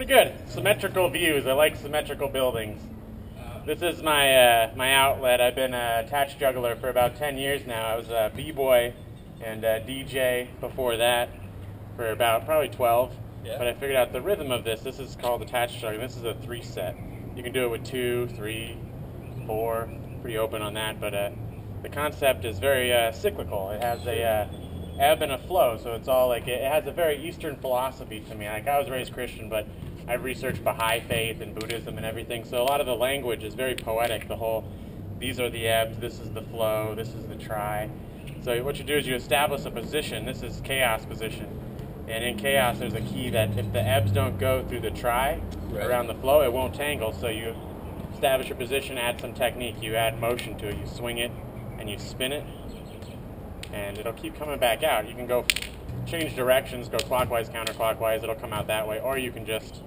Pretty good. Symmetrical views. I like symmetrical buildings. This is my outlet. I've been a attached juggler for about 10 years now. I was a b-boy and a DJ before that for about probably 12. Yeah. But I figured out the rhythm of this. This is called attached juggling. This is a 3-set. You can do it with 2, 3, 4. Pretty open on that. But the concept is very cyclical. It has a ebb and a flow. So it's all like, it has a very Eastern philosophy to me. Like, I was raised Christian, but I've researched Baha'i faith and Buddhism and everything, so a lot of the language is very poetic. The whole, these are the ebbs, this is the flow, this is the try. So what you do is you establish a position. This is chaos position. And in chaos, there's a key that if the ebbs don't go through the try around the flow, it won't tangle. So you establish your position, add some technique, you add motion to it, you swing it and you spin it, and it'll keep coming back out. You can go change directions, go clockwise, counterclockwise, it'll come out that way, or you can just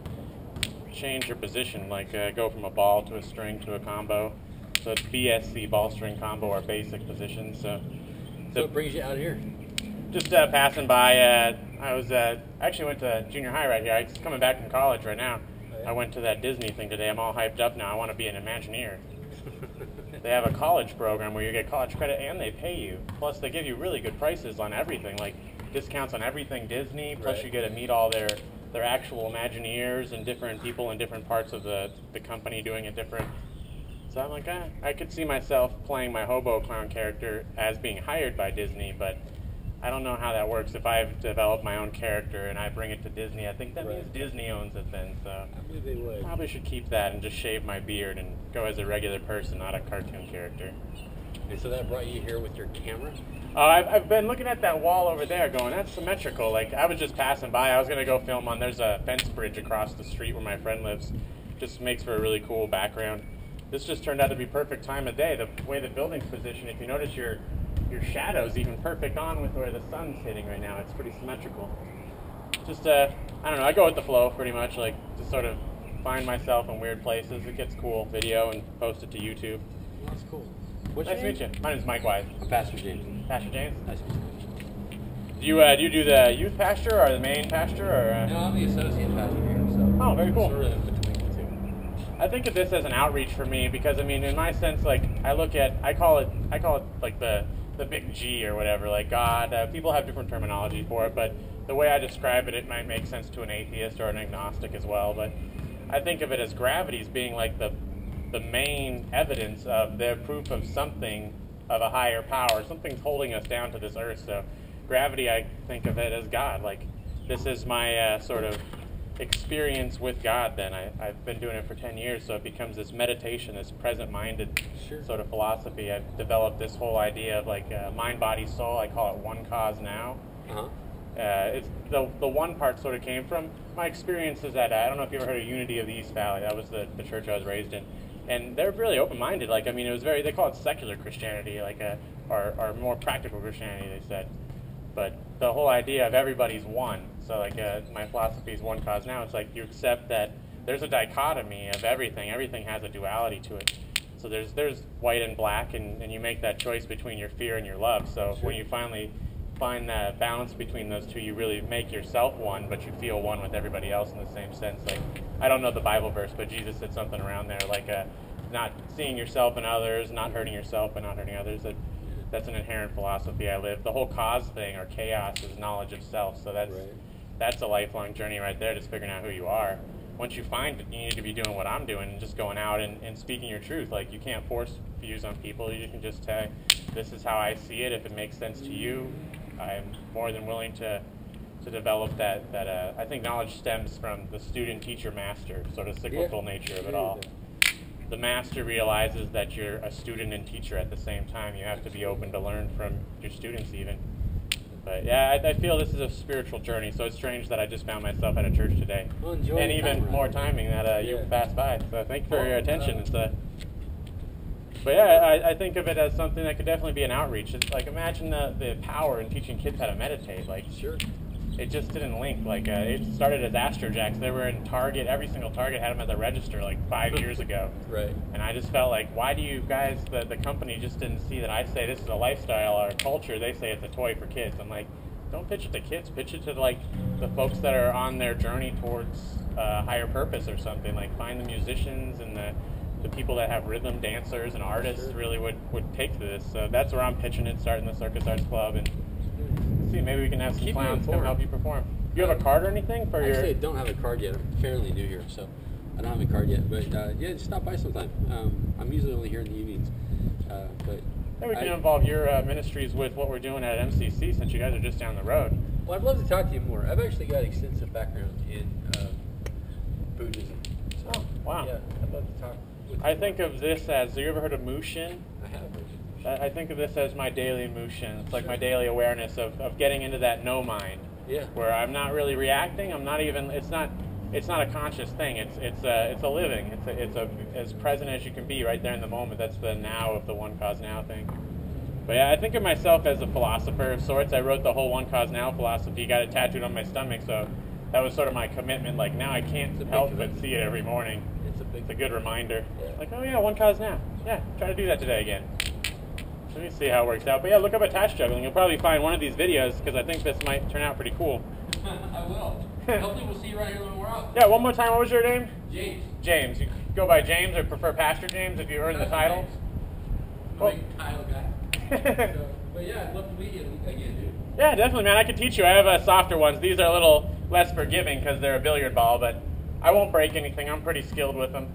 change your position, like go from a ball to a string to a combo. So it's BSC, ball string combo, or basic positions. So it brings you out here? Just passing by. I was actually went to junior high right here. I'm coming back from college right now. Oh, yeah? I went to that Disney thing today. I'm all hyped up now. I want to be an Imagineer. They have a college program where you get college credit and they pay you. Plus they give you really good prices on everything, like discounts on everything Disney. Plus you get to meet all their actual Imagineers and different people in different parts of the company doing it different. So I'm like, I could see myself playing my hobo clown character as being hired by Disney, but I don't know how that works. If I've developed my own character and I bring it to Disney, I think that means Disney owns it then. So I believe they would. Probably should keep that and just shave my beard and go as a regular person, not a cartoon character. And so that brought you here with your camera? I've been looking at that wall over there going, that's symmetrical. Like, I was just passing by. I was going to go film on, there's a fence bridge across the street where my friend lives. Just makes for a really cool background. This just turned out to be perfect time of day. The way the building's positioned, if you notice your shadow's even perfect on with where the sun's hitting right now. It's pretty symmetrical. Just, I don't know, I go with the flow pretty much, like, just sort of find myself in weird places. It gets cool video and post it to YouTube. Well, that's cool. What's Nice to meet you. My name's Myc Wyse. I'm Pastor James. Pastor James? Nice to meet you. Do you do the youth pastor or the main pastor? Or, No, I'm the associate pastor here, so. Oh, very cool. Sort of in between the two. I think of this as an outreach for me because, I mean, in my sense, like, I call it like the big G or whatever, like God. People have different terminology for it, but the way I describe it, it might make sense to an atheist or an agnostic as well. But I think of it as gravity as being like the main evidence of the proof of something, of a higher power. Something's holding us down to this earth. So gravity, I think of it as God. Like, this is my sort of experience with God then. I've been doing it for 10 years, so it becomes this meditation, this present-minded sort of philosophy. I've developed this whole idea of like mind, body, soul. I call it one cause now. It's the one part sort of came from my experiences at, I don't know if you ever heard of Unity of the East Valley. That was the church I was raised in. And they're really open-minded. Like, I mean, it was they call it secular Christianity, like or more practical Christianity, they said. But the whole idea of everybody's one. So like my philosophy is one cause now. It's like you accept that there's a dichotomy of everything. Everything has a duality to it. So there's white and black, and you make that choice between your fear and your love. So when you finally find that balance between those two, you really make yourself one, but you feel one with everybody else in the same sense. Like, I don't know the Bible verse, but Jesus said something around there, like not seeing yourself in others, not hurting yourself, but not hurting others. That's an inherent philosophy I live. The whole cause thing, or chaos, is knowledge of self. So that's a lifelong journey right there, just figuring out who you are. Once you find it, you need to be doing what I'm doing and just going out and speaking your truth. Like, you can't force views on people. You can just say, this is how I see it. If it makes sense to you, I'm more than willing to develop that. I think knowledge stems from the student, teacher, master, sort of cyclical nature of it all. The master realizes that you're a student and teacher at the same time. You have to be open to learn from your students even. But yeah, I feel this is a spiritual journey, so it's strange that I just found myself at a church today. Well, enjoy and even time, more timing that you passed by. So thank you for your attention. But yeah, I think of it as something that could definitely be an outreach. It's like, imagine the power in teaching kids how to meditate. Like, it just didn't link. Like, it started as Astrojacks. They were in Target. Every single Target had them at the register like 5 years ago. And I just felt like, why do you guys, the company just didn't see that I say this is a lifestyle or a culture. They say it's a toy for kids. I'm like, don't pitch it to kids. Pitch it to like the folks that are on their journey towards higher purpose or something. Like find the musicians and the people that have rhythm dancers and artists really would take to this. So that's where I'm pitching it, starting the Circus Arts Club, and see, maybe we can have some clowns come help you perform. You have a card or anything for your? Actually, I don't have a card yet. I'm fairly new here, so I don't have a card yet. But yeah, just stop by sometime. I'm usually only here in the evenings, but Yeah, we can involve your ministries with what we're doing at MCC since you guys are just down the road. Well, I'd love to talk to you more. I've actually got extensive background in Buddhism. So, Oh, wow. Yeah, I'd love to talk with you. I think of this as, have you ever heard of Mushin? I have. I think of this as my daily Mushin. It's like my daily awareness of getting into that no mind. Yeah. Where I'm not really reacting. I'm not even. It's not a conscious thing. It's a living. It's as present as you can be right there in the moment. That's the now of the one cause now thing. But yeah, I think of myself as a philosopher of sorts. I wrote the whole one cause now philosophy. Got it tattooed on my stomach. So that was sort of my commitment. Like now I can't help but see it every morning. It's a good reminder. Yeah. Like, oh yeah, one cause now. Yeah, try to do that today again. Let me see how it works out. But yeah, look up Attached Juggling. You'll probably find one of these videos because I think this might turn out pretty cool. I will. Hopefully we'll see you right here when we're out. Yeah, one more time. What was your name? James. James. You go by James or prefer Pastor James if you earn the title? I'm a title guy. But yeah, I'd love to meet you again, dude. Yeah, definitely, man. I could teach you. I have softer ones. These are a little less forgiving because they're a billiard ball, but I won't break anything. I'm pretty skilled with them.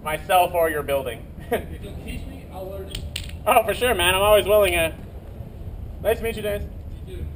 Myself or your building. If you'll teach me, I'll learn it. Oh, for sure, man. I'm always willing. Nice to meet you, James. You too.